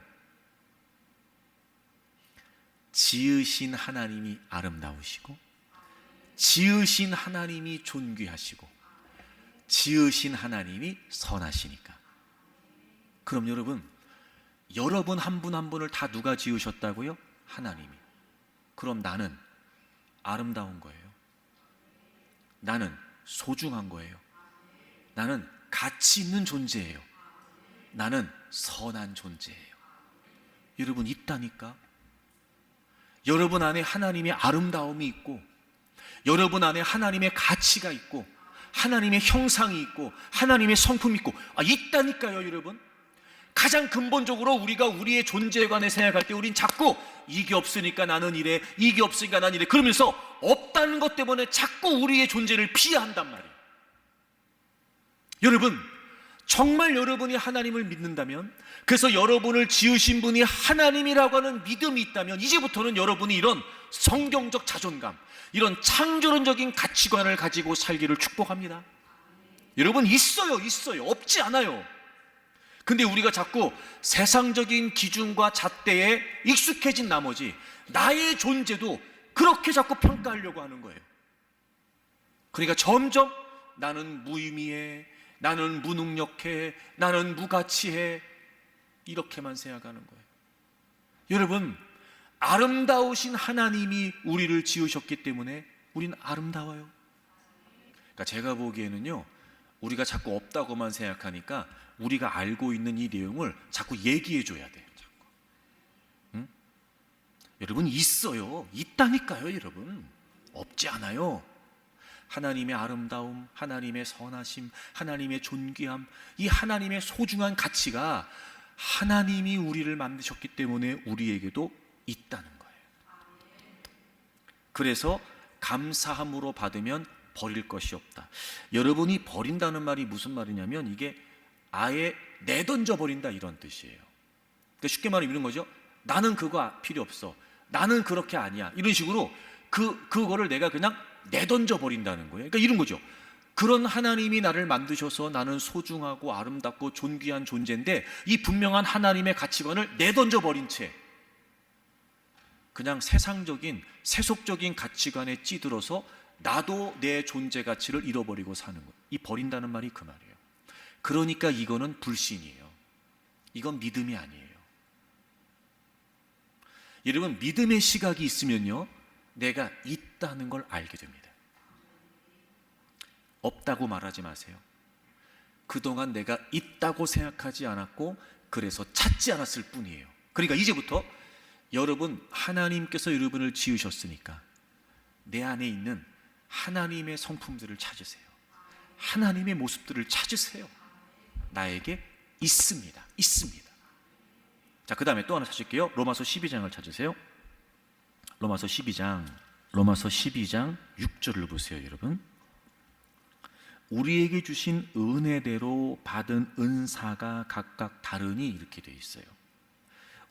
지으신 하나님이 아름다우시고, 지으신 하나님이 존귀하시고, 지으신 하나님이 선하시니까. 그럼 여러분 한 분 한 분을 다 누가 지으셨다고요? 하나님이. 그럼 나는 아름다운 거예요. 나는 소중한 거예요. 나는 가치 있는 존재예요. 나는 선한 존재예요. 여러분, 있다니까. 여러분 안에 하나님의 아름다움이 있고, 여러분 안에 하나님의 가치가 있고, 하나님의 형상이 있고, 하나님의 성품이 있고, 있다니까요. 여러분, 가장 근본적으로 우리가 우리의 존재에 관해 생각할 때 우린 자꾸 이게 없으니까 나는 이래, 이게 없으니까 나는 이래, 그러면서 없다는 것 때문에 자꾸 우리의 존재를 피한단 말이에요. 여러분, 정말 여러분이 하나님을 믿는다면, 그래서 여러분을 지으신 분이 하나님이라고 하는 믿음이 있다면, 이제부터는 여러분이 이런 성경적 자존감, 이런 창조론적인 가치관을 가지고 살기를 축복합니다. 여러분, 있어요. 없지 않아요. 근데 우리가 자꾸 세상적인 기준과 잣대에 익숙해진 나머지 나의 존재도 그렇게 자꾸 평가하려고 하는 거예요. 그러니까 점점 나는 무의미해, 나는 무능력해, 나는 무가치해, 이렇게만 생각하는 거예요. 여러분, 아름다우신 하나님이 우리를 지으셨기 때문에 우린 아름다워요. 그러니까 제가 보기에는요, 우리가 자꾸 없다고만 생각하니까 우리가 알고 있는 이 내용을 자꾸 얘기해 줘야 돼요. 자꾸. 응? 여러분, 있어요. 있다니까요. 여러분, 없지 않아요. 하나님의 아름다움, 하나님의 선하심, 하나님의 존귀함, 이 하나님의 소중한 가치가 하나님이 우리를 만드셨기 때문에 우리에게도 있다는 거예요. 그래서 감사함으로 받으면 버릴 것이 없다. 여러분이 버린다는 말이 무슨 말이냐면 이게 아예 내던져 버린다 이런 뜻이에요. 그러니까 쉽게 말하면 이런 거죠. 나는 그거 필요 없어. 나는 그렇게 아니야. 이런 식으로 그거를 내가 그냥 내던져 버린다는 거예요. 그러니까 이런 거죠. 그런 하나님이 나를 만드셔서 나는 소중하고 아름답고 존귀한 존재인데 이 분명한 하나님의 가치관을 내던져 버린 채 그냥 세상적인 세속적인 가치관에 찌들어서 나도 내 존재 가치를 잃어버리고 사는 거예요. 이 버린다는 말이 그 말이에요. 그러니까 이거는 불신이에요. 이건 믿음이 아니에요. 여러분, 믿음의 시각이 있으면요, 내가 있다는 걸 알게 됩니다. 없다고 말하지 마세요. 그동안 내가 있다고 생각하지 않았고 그래서 찾지 않았을 뿐이에요. 그러니까 이제부터 여러분, 하나님께서 여러분을 지으셨으니까 내 안에 있는 하나님의 성품들을 찾으세요. 하나님의 모습들을 찾으세요. 나에게 있습니다. 있습니다. 자, 그 다음에 또 하나 찾을게요. 로마서 12장을 찾으세요. 로마서 12장 6절을 보세요, 여러분. 우리에게 주신 은혜대로 받은 은사가 각각 다르니 이렇게 되어 있어요.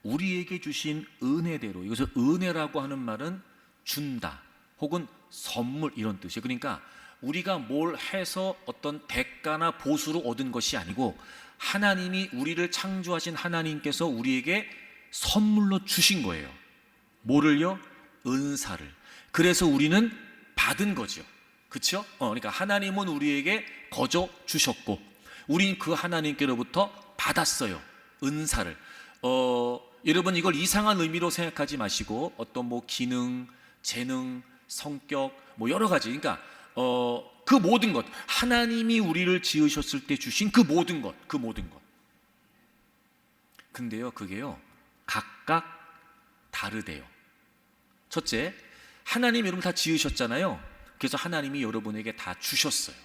우리에게 주신 은혜대로, 이것을 은혜라고 하는 말은 준다 혹은 선물 이런 뜻이에요. 그러니까 우리가 뭘 해서 어떤 대가나 보수로 얻은 것이 아니고 하나님이 우리를 창조하신 하나님께서 우리에게 선물로 주신 거예요. 뭐를요? 은사를. 그래서 우리는 받은 거죠. 그렇죠? 그러니까 하나님은 우리에게 거저 주셨고 우린 그 하나님께로부터 받았어요. 은사를. 여러분, 이걸 이상한 의미로 생각하지 마시고 어떤 뭐 기능, 재능, 성격 뭐 여러 가지, 그러니까 그 모든 것, 하나님이 우리를 지으셨을 때 주신 그 모든 것. 근데요, 그게요 각각 다르대요. 첫째, 하나님 여러분 다 지으셨잖아요. 그래서 하나님이 여러분에게 다 주셨어요.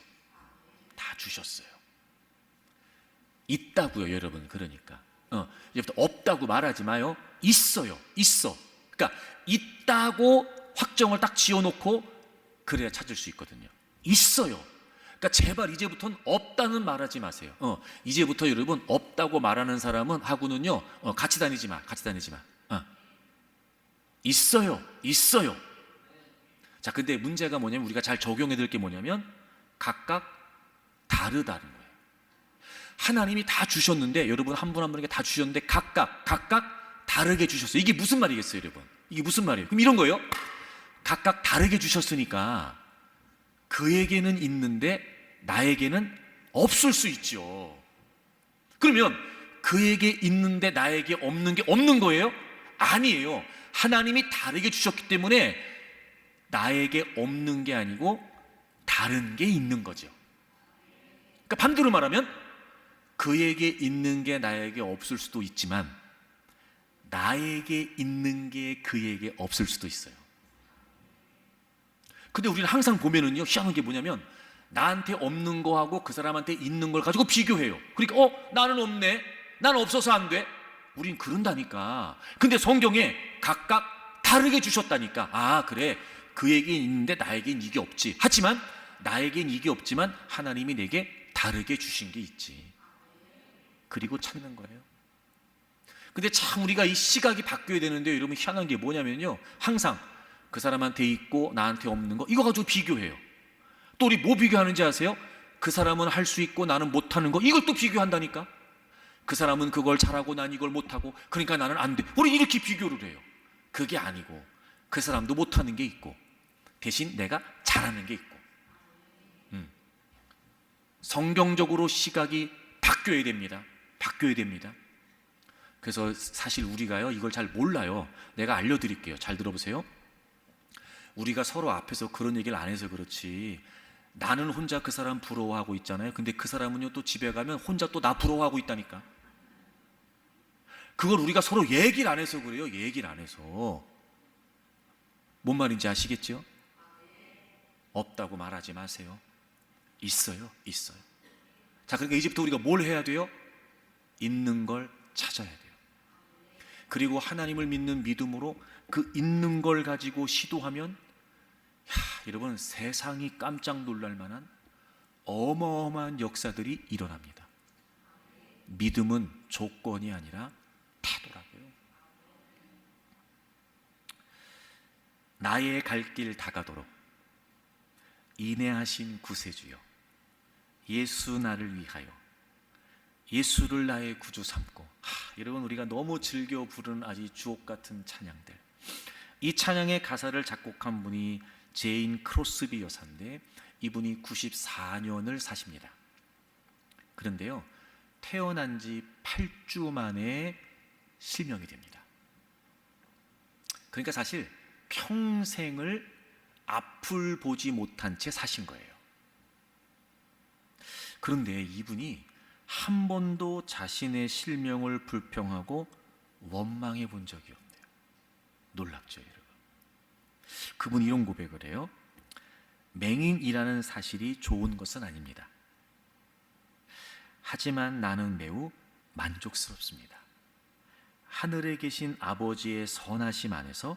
다 주셨어요. 있다고요, 여러분. 그러니까 이제부터 없다고 말하지 마요. 있어요. 있어. 그러니까 있다고 확정을 딱 지어놓고 그래야 찾을 수 있거든요. 있어요. 그러니까 제발 이제부터는 없다는 말하지 마세요. 이제부터 여러분 없다고 말하는 사람은 하고는요 같이 다니지 마. 있어요. 있어요. 자, 근데 문제가 뭐냐면 우리가 잘 적용해야 될 게 뭐냐면 각각 다르다는 거예요. 하나님이 다 주셨는데 여러분 한 분 한 분에게 다 주셨는데 각각 다르게 주셨어요. 이게 무슨 말이겠어요, 여러분? 이게 무슨 말이에요? 그럼 이런 거예요. 각각 다르게 주셨으니까 그에게는 있는데 나에게는 없을 수 있죠. 그러면 그에게 있는데 나에게 없는 게 없는 거예요? 아니에요. 하나님이 다르게 주셨기 때문에 나에게 없는 게 아니고 다른 게 있는 거죠. 그러니까 반대로 말하면 그에게 있는 게 나에게 없을 수도 있지만 나에게 있는 게 그에게 없을 수도 있어요. 근데 우리는 항상 보면은요, 희한한 게 뭐냐면 나한테 없는 거하고 그 사람한테 있는 걸 가지고 비교해요. 그러니까 나는 없네, 나는 없어서 안 돼. 우린 그런다니까. 근데 성경에 각각 다르게 주셨다니까. 아, 그래, 그에게 있는데 나에겐 이게 없지. 하지만 나에겐 이게 없지만 하나님이 내게 다르게 주신 게 있지. 그리고 찾는 거예요. 근데 참 우리가 이 시각이 바뀌어야 되는데 여러분, 희한한 게 뭐냐면요, 항상 그 사람한테 있고 나한테 없는 거 이거 가지고 비교해요. 또 우리 뭐 비교하는지 아세요? 그 사람은 할 수 있고 나는 못하는 거, 이걸 또 비교한다니까. 그 사람은 그걸 잘하고 난 이걸 못하고 그러니까 나는 안 돼. 우리 이렇게 비교를 해요. 그게 아니고 그 사람도 못하는 게 있고 대신 내가 잘하는 게 있고. 성경적으로 시각이 바뀌어야 됩니다. 바뀌어야 됩니다. 그래서 사실 우리가요 이걸 잘 몰라요. 내가 알려드릴게요. 잘 들어보세요. 우리가 서로 앞에서 그런 얘기를 안 해서 그렇지 나는 혼자 그 사람 부러워하고 있잖아요. 근데 그 사람은요 또 집에 가면 혼자 또 나 부러워하고 있다니까. 그걸 우리가 서로 얘기를 안 해서 그래요. 얘기를 안 해서. 뭔 말인지 아시겠죠? 없다고 말하지 마세요. 있어요. 있어요. 자, 그러니까 이제부터 우리가 뭘 해야 돼요? 있는 걸 찾아야 돼요. 그리고 하나님을 믿는 믿음으로 그 있는 걸 가지고 시도하면 여러분, 세상이 깜짝 놀랄 만한 어마어마한 역사들이 일어납니다. 믿음은 조건이 아니라 태도라고요. 나의 갈 길 다가도록 인내하신 구세주여, 예수 나를 위하여, 예수를 나의 구주 삼고. 여러분, 우리가 너무 즐겨 부르는 아주 주옥 같은 찬양들. 이 찬양의 가사를 작곡한 분이 제인 크로스비 여사인데, 이분이 94년을 사십니다. 그런데요, 태어난 지 8주 만에 실명이 됩니다. 그러니까 사실 평생을 앞을 보지 못한 채 사신 거예요. 그런데 이분이 한 번도 자신의 실명을 불평하고 원망해 본 적이 없대요. 놀랍죠, 여러분? 그분이 이런 고백을 해요. 맹인이라는 사실이 좋은 것은 아닙니다. 하지만 나는 매우 만족스럽습니다. 하늘에 계신 아버지의 선하심 안에서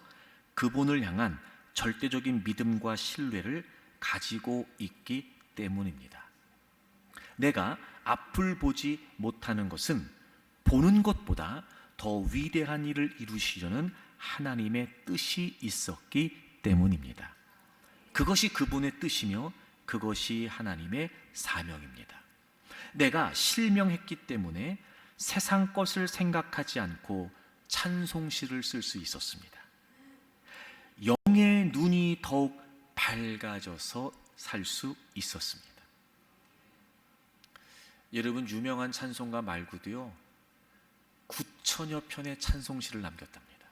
그분을 향한 절대적인 믿음과 신뢰를 가지고 있기 때문입니다. 내가 앞을 보지 못하는 것은 보는 것보다 더 위대한 일을 이루시려는 하나님의 뜻이 있었기 때문입니다. 그것이 그분의 뜻이며 그것이 하나님의 사명입니다. 내가 실명했기 때문에 세상 것을 생각하지 않고 찬송시를 쓸 수 있었습니다. 영의 눈이 더욱 밝아져서 살 수 있었습니다. 여러분, 유명한 찬송가 말고도요 9천여 편의 찬송시를 남겼답니다.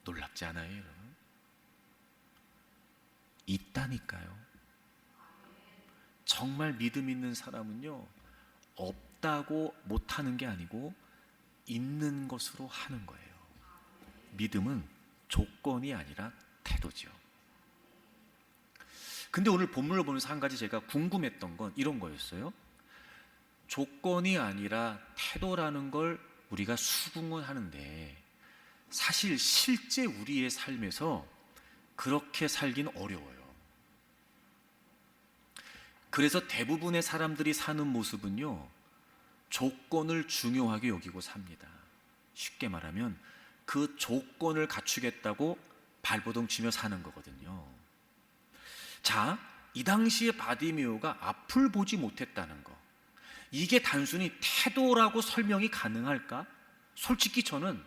놀랍지 않아요, 여러분? 있다니까요. 정말 믿음 있는 사람은요, 없다고 못하는 게 아니고 있는 것으로 하는 거예요. 믿음은 조건이 아니라 태도죠. 근데 오늘 본문을 보면서 한 가지 제가 궁금했던 건 이런 거였어요. 조건이 아니라 태도라는 걸 우리가 수긍은 하는데, 사실 실제 우리의 삶에서 그렇게 살긴 어려워요. 그래서 대부분의 사람들이 사는 모습은요, 조건을 중요하게 여기고 삽니다. 쉽게 말하면 그 조건을 갖추겠다고 발버둥 치며 사는 거거든요. 자, 이 당시에 바디메오가 앞을 보지 못했다는 거, 이게 단순히 태도라고 설명이 가능할까? 솔직히 저는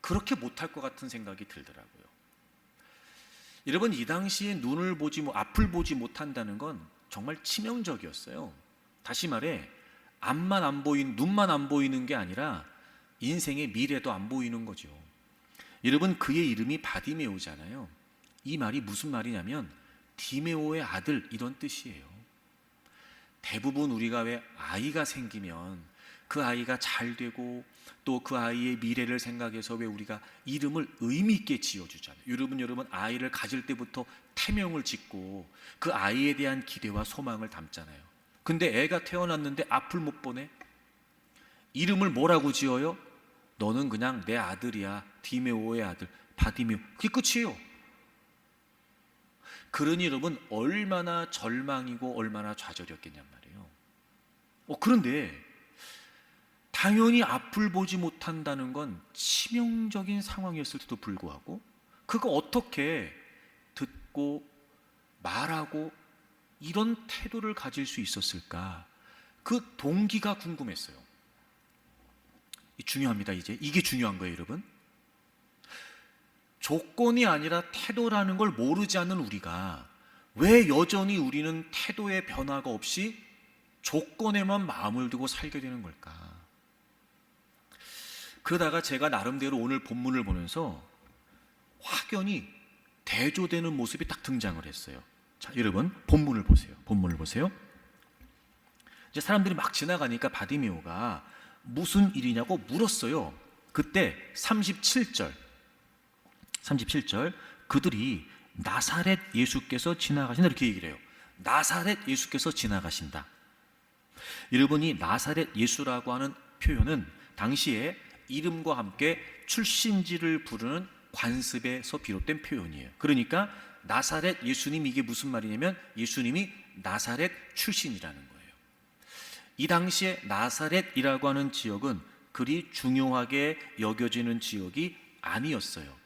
그렇게 못할 것 같은 생각이 들더라고요. 여러분, 이 당시에 앞을 보지 못한다는 건 정말 치명적이었어요. 다시 말해, 눈만 안 보이는 게 아니라 인생의 미래도 안 보이는 거죠. 여러분, 그의 이름이 바디메오잖아요. 이 말이 무슨 말이냐면 디메오의 아들, 이런 뜻이에요. 대부분 우리가 왜 아이가 생기면 그 아이가 잘 되고 또 그 아이의 미래를 생각해서 왜 우리가 이름을 의미 있게 지어주잖아요. 여러분 아이를 가질 때부터 태명을 짓고 그 아이에 대한 기대와 소망을 담잖아요. 근데 애가 태어났는데 앞을 못 보네. 이름을 뭐라고 지어요? 너는 그냥 내 아들이야. 디메오의 아들 바디메오. 그게 끝이에요. 그러니 여러분, 얼마나 절망이고 얼마나 좌절이었겠냔 말이에요. 그런데 당연히 앞을 보지 못한다는 건 치명적인 상황이었을 때도 불구하고 그거 어떻게 듣고 말하고 이런 태도를 가질 수 있었을까? 그 동기가 궁금했어요. 중요합니다. 이게 중요한 거예요, 여러분. 조건이 아니라 태도라는 걸 모르지 않는 우리가 왜 여전히 우리는 태도의 변화가 없이 조건에만 마음을 두고 살게 되는 걸까? 그러다가 제가 나름대로 오늘 본문을 보면서 확연히 대조되는 모습이 딱 등장을 했어요. 자, 여러분, 본문을 보세요. 이제 사람들이 막 지나가니까 바디메오가 무슨 일이냐고 물었어요. 그때 37절 그들이 나사렛 예수께서 지나가신다, 이렇게 얘기를 해요. 나사렛 예수께서 지나가신다. 여러분이 나사렛 예수라고 하는 표현은 당시에 이름과 함께 출신지를 부르는 관습에서 비롯된 표현이에요. 그러니까 나사렛 예수님, 이게 무슨 말이냐면 예수님이 나사렛 출신이라는 거예요. 이 당시에 나사렛이라고 하는 지역은 그리 중요하게 여겨지는 지역이 아니었어요.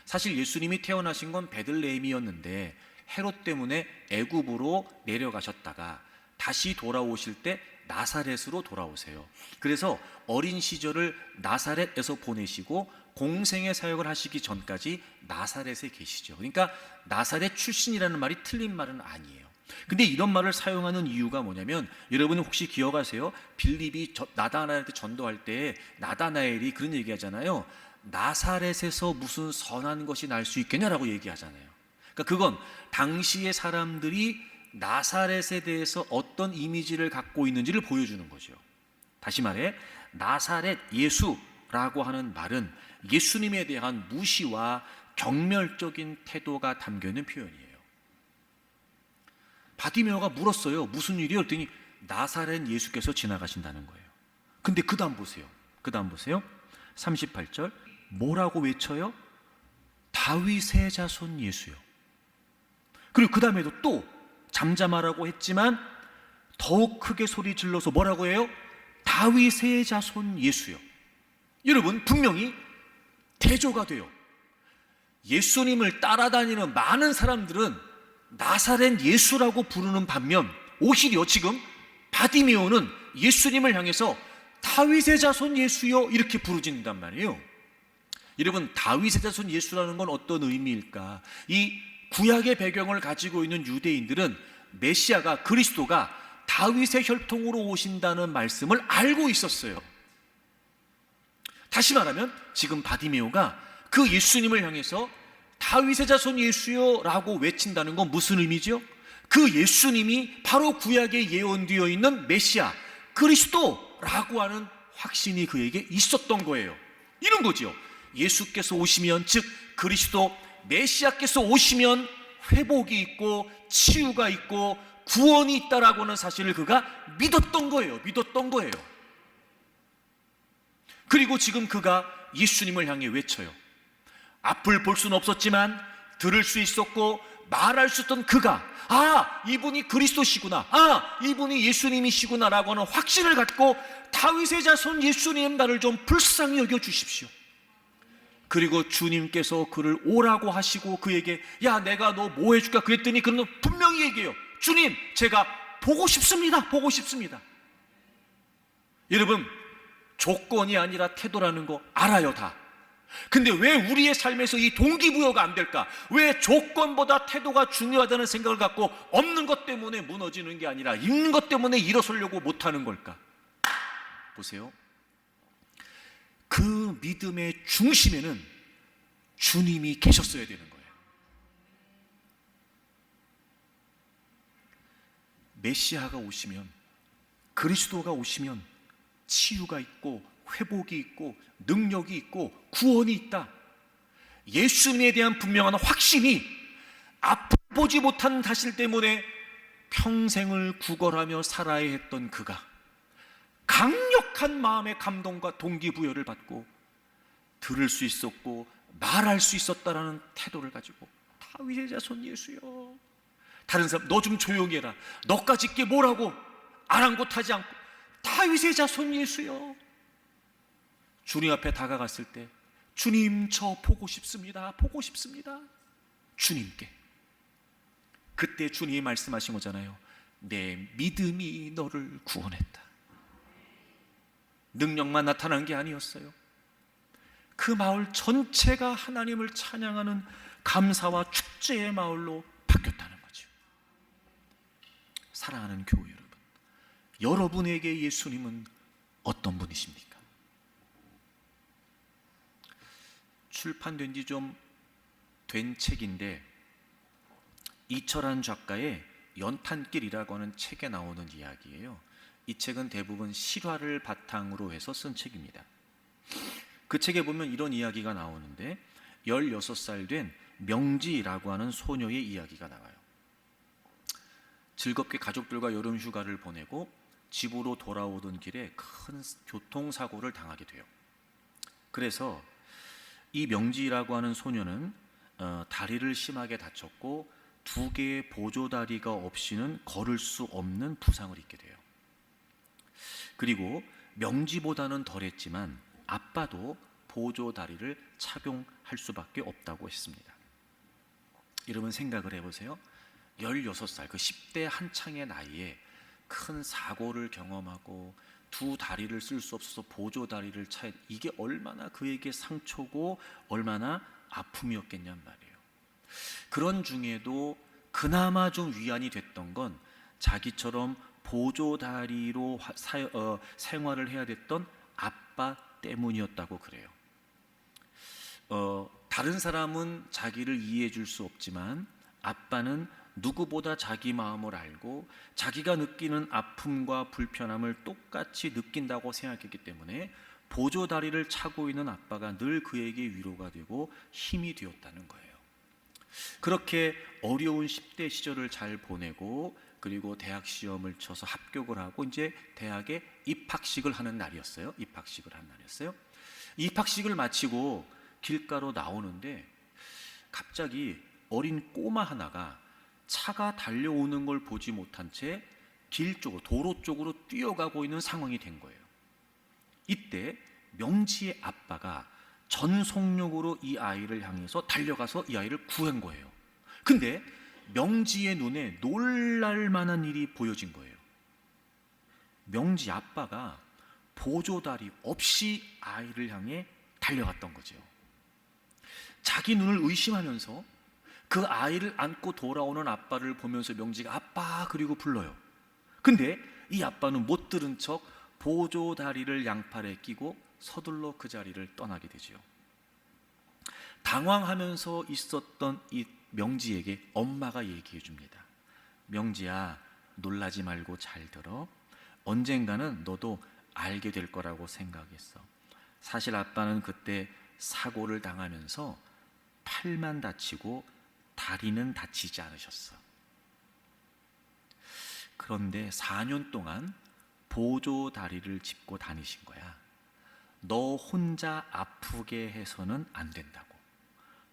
사실 예수님이 태어나신 건 베들레헴이었는데 헤롯 때문에 애굽으로 내려가셨다가 다시 돌아오실 때 나사렛으로 돌아오세요. 그래서 어린 시절을 나사렛에서 보내시고 공생의 사역을 하시기 전까지 나사렛에 계시죠. 그러니까 나사렛 출신이라는 말이 틀린 말은 아니에요. 근데 이런 말을 사용하는 이유가 뭐냐면, 여러분 혹시 기억하세요? 빌립이 나다나엘한테 전도할 때 나다나엘이 그런 얘기 하잖아요. 나사렛에서 무슨 선한 것이 날 수 있겠냐라고 얘기하잖아요. 그러니까 그건 당시의 사람들이 나사렛에 대해서 어떤 이미지를 갖고 있는지를 보여주는 거죠. 다시 말해 나사렛 예수라고 하는 말은 예수님에 대한 무시와 경멸적인 태도가 담겨있는 표현이에요. 바디메오가 물었어요. 무슨 일이요? 그랬더니 나사렛 예수께서 지나가신다는 거예요. 근데 그 다음 보세요. 38절 뭐라고 외쳐요? 다윗의 자손 예수요. 그리고 그 다음에도 또 잠잠하라고 했지만 더욱 크게 소리 질러서 뭐라고 해요? 다윗의 자손 예수요. 여러분, 분명히 대조가 돼요. 예수님을 따라다니는 많은 사람들은 나사렛 예수라고 부르는 반면 오히려 지금 바디메오는 예수님을 향해서 다윗의 자손 예수요 이렇게 부르짖는단 말이에요. 여러분, 다윗의 자손 예수라는 건 어떤 의미일까? 이 구약의 배경을 가지고 있는 유대인들은 메시아가, 그리스도가 다윗의 혈통으로 오신다는 말씀을 알고 있었어요. 다시 말하면 지금 바디메오가 그 예수님을 향해서 다윗의 자손 예수요 라고 외친다는 건 무슨 의미죠? 그 예수님이 바로 구약에 예언되어 있는 메시아, 그리스도라고 하는 확신이 그에게 있었던 거예요. 이런 거죠. 예수께서 오시면, 즉 그리스도 메시아께서 오시면 회복이 있고 치유가 있고 구원이 있다라고 하는 사실을 그가 믿었던 거예요. 그리고 지금 그가 예수님을 향해 외쳐요. 앞을 볼 수는 없었지만 들을 수 있었고 말할 수 있던 그가, 이분이 그리스도시구나, 이분이 예수님이시구나 라고 하는 확신을 갖고 다윗의 자손 예수님, 나를 좀 불쌍히 여겨 주십시오. 그리고 주님께서 그를 오라고 하시고 그에게 내가 너 뭐 해줄까 그랬더니 그는 분명히 얘기해요. 주님, 제가 보고 싶습니다. 여러분, 조건이 아니라 태도라는 거 알아요, 다. 근데 왜 우리의 삶에서 이 동기부여가 안 될까? 왜 조건보다 태도가 중요하다는 생각을 갖고 없는 것 때문에 무너지는 게 아니라 있는 것 때문에 일어서려고 못하는 걸까? 보세요. 그 믿음의 중심에는 주님이 계셨어야 되는 거예요. 메시아가 오시면, 그리스도가 오시면 치유가 있고 회복이 있고 능력이 있고 구원이 있다. 예수님에 대한 분명한 확신이 앞을 보지 못한 사실 때문에 평생을 구걸하며 살아야 했던 그가 강력한 마음의 감동과 동기부여를 받고 들을 수 있었고 말할 수 있었다라는 태도를 가지고 다윗의 자손 예수여. 다른 사람 너 좀 조용히 해라, 너까지 게 뭐라고 아랑곳하지 않고 다윗의 자손 예수여. 주님 앞에 다가갔을 때 주님, 저 보고 싶습니다. 주님께. 그때 주님이 말씀하신 거잖아요. 내 믿음이 너를 구원했다. 능력만 나타난 게 아니었어요. 그 마을 전체가 하나님을 찬양하는 감사와 축제의 마을로 바뀌었다는 거죠. 사랑하는 교회 여러분, 여러분에게 예수님은 어떤 분이십니까? 출판된 지 좀 된 책인데 이철환 작가의 연탄길이라고 하는 책에 나오는 이야기예요. 이 책은 대부분 실화를 바탕으로 해서 쓴 책입니다. 그 책에 보면 이런 이야기가 나오는데 16살 된 명지라고 하는 소녀의 이야기가 나와요. 즐겁게 가족들과 여름 휴가를 보내고 집으로 돌아오던 길에 큰 교통사고를 당하게 돼요. 그래서 이 명지라고 하는 소녀는 다리를 심하게 다쳤고 2개의 보조다리가 없이는 걸을 수 없는 부상을 입게 돼요. 그리고 명지보다는 덜했지만 아빠도 보조다리를 착용할 수밖에 없다고 했습니다. 여러분 생각을 해보세요. 16살 그 10대 한창의 나이에 큰 사고를 경험하고 2 다리를 쓸 수 없어서 보조다리를 이게 얼마나 그에게 상처고 얼마나 아픔이었겠냔 말이에요. 그런 중에도 그나마 좀 위안이 됐던 건 자기처럼 보조다리로 생활을 해야 됐던 아빠 때문이었다고 그래요. 다른 사람은 자기를 이해해 줄 수 없지만 아빠는 누구보다 자기 마음을 알고 자기가 느끼는 아픔과 불편함을 똑같이 느낀다고 생각했기 때문에 보조다리를 차고 있는 아빠가 늘 그에게 위로가 되고 힘이 되었다는 거예요. 그렇게 어려운 10대 시절을 잘 보내고 그리고 대학 시험을 쳐서 합격을 하고 이제 대학에 입학식을 하는 날이었어요. 입학식을 마치고 길가로 나오는데 갑자기 어린 꼬마 하나가 차가 달려오는 걸 보지 못한 채 길 쪽으로, 도로 쪽으로 뛰어가고 있는 상황이 된 거예요. 이때 명지의 아빠가 전속력으로 이 아이를 향해서 달려가서 이 아이를 구한 거예요. 근데 명지의 눈에 놀랄 만한 일이 보여진 거예요. 명지 아빠가 보조다리 없이 아이를 향해 달려갔던 거죠. 자기 눈을 의심하면서 그 아이를 안고 돌아오는 아빠를 보면서 명지가 아빠 그리고 불러요. 근데 이 아빠는 못 들은 척 보조다리를 양팔에 끼고 서둘러 그 자리를 떠나게 되죠. 당황하면서 있었던 이 명지에게 엄마가 얘기해 줍니다. 명지야, 놀라지 말고 잘 들어. 언젠가는 너도 알게 될 거라고 생각했어. 사실 아빠는 그때 사고를 당하면서 팔만 다치고 다리는 다치지 않으셨어. 그런데 4년 동안 보조 다리를 짚고 다니신 거야. 너 혼자 아프게 해서는 안 된다고.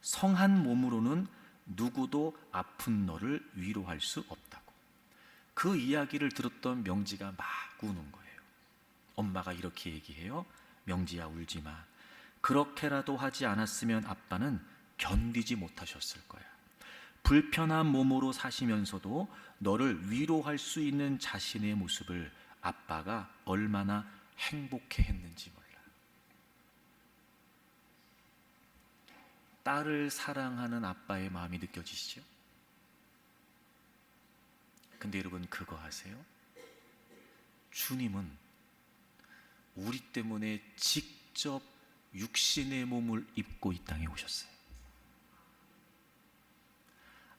성한 몸으로는 누구도 아픈 너를 위로할 수 없다고. 그 이야기를 들었던 명지가 막 우는 거예요. 엄마가 이렇게 얘기해요. 명지야, 울지 마. 그렇게라도 하지 않았으면 아빠는 견디지 못하셨을 거야. 불편한 몸으로 사시면서도 너를 위로할 수 있는 자신의 모습을 아빠가 얼마나 행복해 했는지 몰라. 딸을 사랑하는 아빠의 마음이 느껴지시죠? 근데 여러분 그거 아세요? 주님은 우리 때문에 직접 육신의 몸을 입고 이 땅에 오셨어요.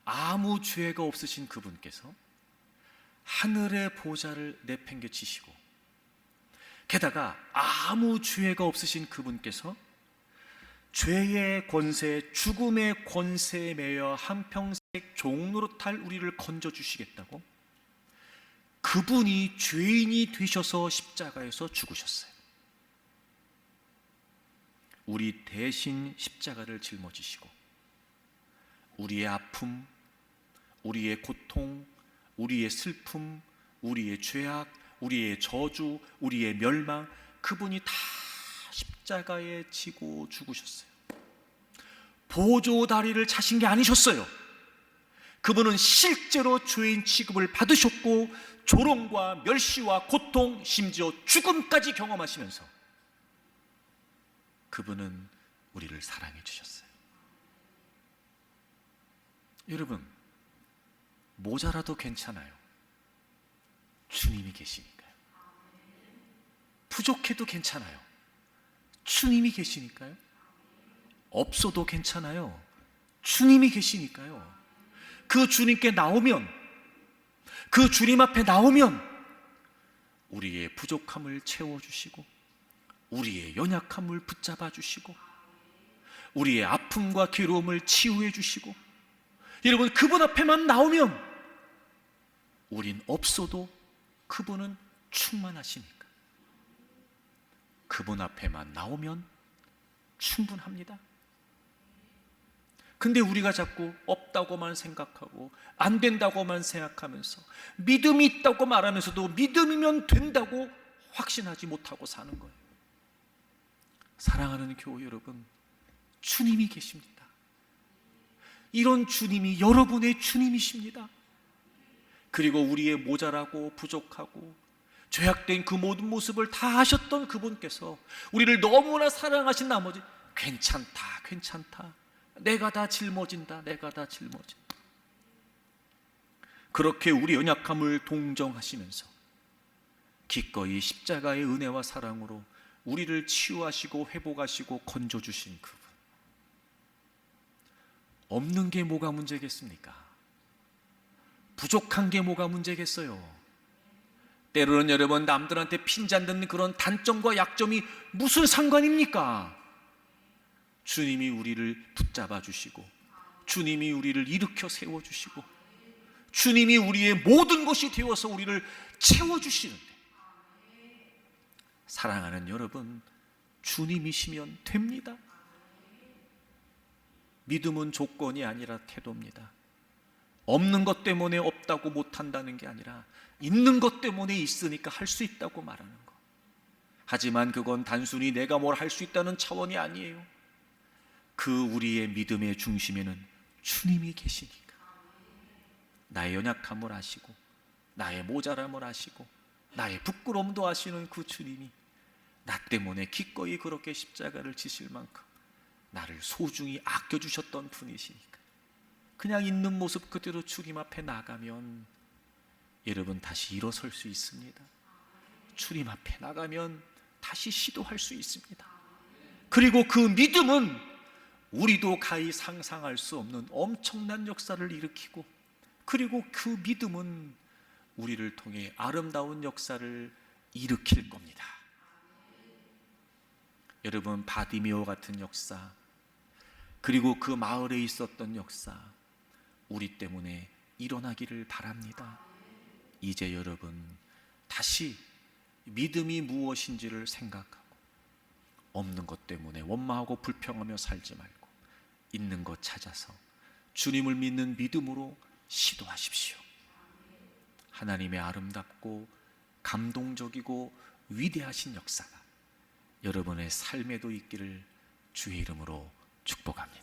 아무 죄가 없으신 그분께서 하늘의 보좌를 내팽개치시고 게다가 아무 죄가 없으신 그분께서 죄의 권세, 죽음의 권세에 매여 한평생 종노릇할 우리를 건져주시겠다고 그분이 죄인이 되셔서 십자가에서 죽으셨어요. 우리 대신 십자가를 짊어지시고 우리의 아픔, 우리의 고통, 우리의 슬픔, 우리의 죄악, 우리의 저주, 우리의 멸망, 그분이 다 십자가에 지고 죽으셨어요. 보조다리를 차신 게 아니셨어요. 그분은 실제로 죄인 취급을 받으셨고 조롱과 멸시와 고통, 심지어 죽음까지 경험하시면서 그분은 우리를 사랑해 주셨어요. 여러분, 모자라도 괜찮아요. 주님이 계시니까요. 부족해도 괜찮아요. 주님이 계시니까요. 없어도 괜찮아요. 주님이 계시니까요. 그 주님께 나오면, 그 주님 앞에 나오면 우리의 부족함을 채워주시고 우리의 연약함을 붙잡아 주시고 우리의 아픔과 괴로움을 치유해 주시고, 여러분 그분 앞에만 나오면 우린 없어도 그분은 충만하시니까 그분 앞에만 나오면 충분합니다. 근데 우리가 자꾸 없다고만 생각하고 안 된다고만 생각하면서 믿음이 있다고 말하면서도 믿음이면 된다고 확신하지 못하고 사는 거예요. 사랑하는 교우 여러분, 주님이 계십니다. 이런 주님이 여러분의 주님이십니다. 그리고 우리의 모자라고 부족하고 죄악된 그 모든 모습을 다 아셨던 그분께서 우리를 너무나 사랑하신 나머지 괜찮다, 괜찮다, 내가 다 짊어진다, 내가 다 짊어진다, 그렇게 우리 연약함을 동정하시면서 기꺼이 십자가의 은혜와 사랑으로 우리를 치유하시고 회복하시고 건져주신 그분. 없는 게 뭐가 문제겠습니까? 부족한 게 뭐가 문제겠어요? 때로는 여러분, 남들한테 핀잔 듣는 그런 단점과 약점이 무슨 상관입니까? 주님이 우리를 붙잡아 주시고 주님이 우리를 일으켜 세워주시고 주님이 우리의 모든 것이 되어서 우리를 채워주시는데, 사랑하는 여러분, 주님이시면 됩니다. 믿음은 조건이 아니라 태도입니다. 없는 것 때문에 없다고 못한다는 게 아니라 있는 것 때문에 있으니까 할 수 있다고 말하는 것. 하지만 그건 단순히 내가 뭘 할 수 있다는 차원이 아니에요. 그 우리의 믿음의 중심에는 주님이 계시니까, 나의 연약함을 아시고 나의 모자람을 아시고 나의 부끄러움도 아시는 그 주님이 나 때문에 기꺼이 그렇게 십자가를 지실 만큼 나를 소중히 아껴주셨던 분이시니까 그냥 있는 모습 그대로 주님 앞에 나가면 여러분 다시 일어설 수 있습니다. 주님 앞에 나가면 다시 시도할 수 있습니다. 그리고 그 믿음은 우리도 가히 상상할 수 없는 엄청난 역사를 일으키고, 그리고 그 믿음은 우리를 통해 아름다운 역사를 일으킬 겁니다. 여러분, 바디메오 같은 역사, 그리고 그 마을에 있었던 역사, 우리 때문에 일어나기를 바랍니다. 이제 여러분 다시 믿음이 무엇인지를 생각하고 없는 것 때문에 원망하고 불평하며 살지 말고 있는 것 찾아서 주님을 믿는 믿음으로 시도하십시오. 하나님의 아름답고 감동적이고 위대하신 역사가 여러분의 삶에도 있기를 주의 이름으로 축복합니다.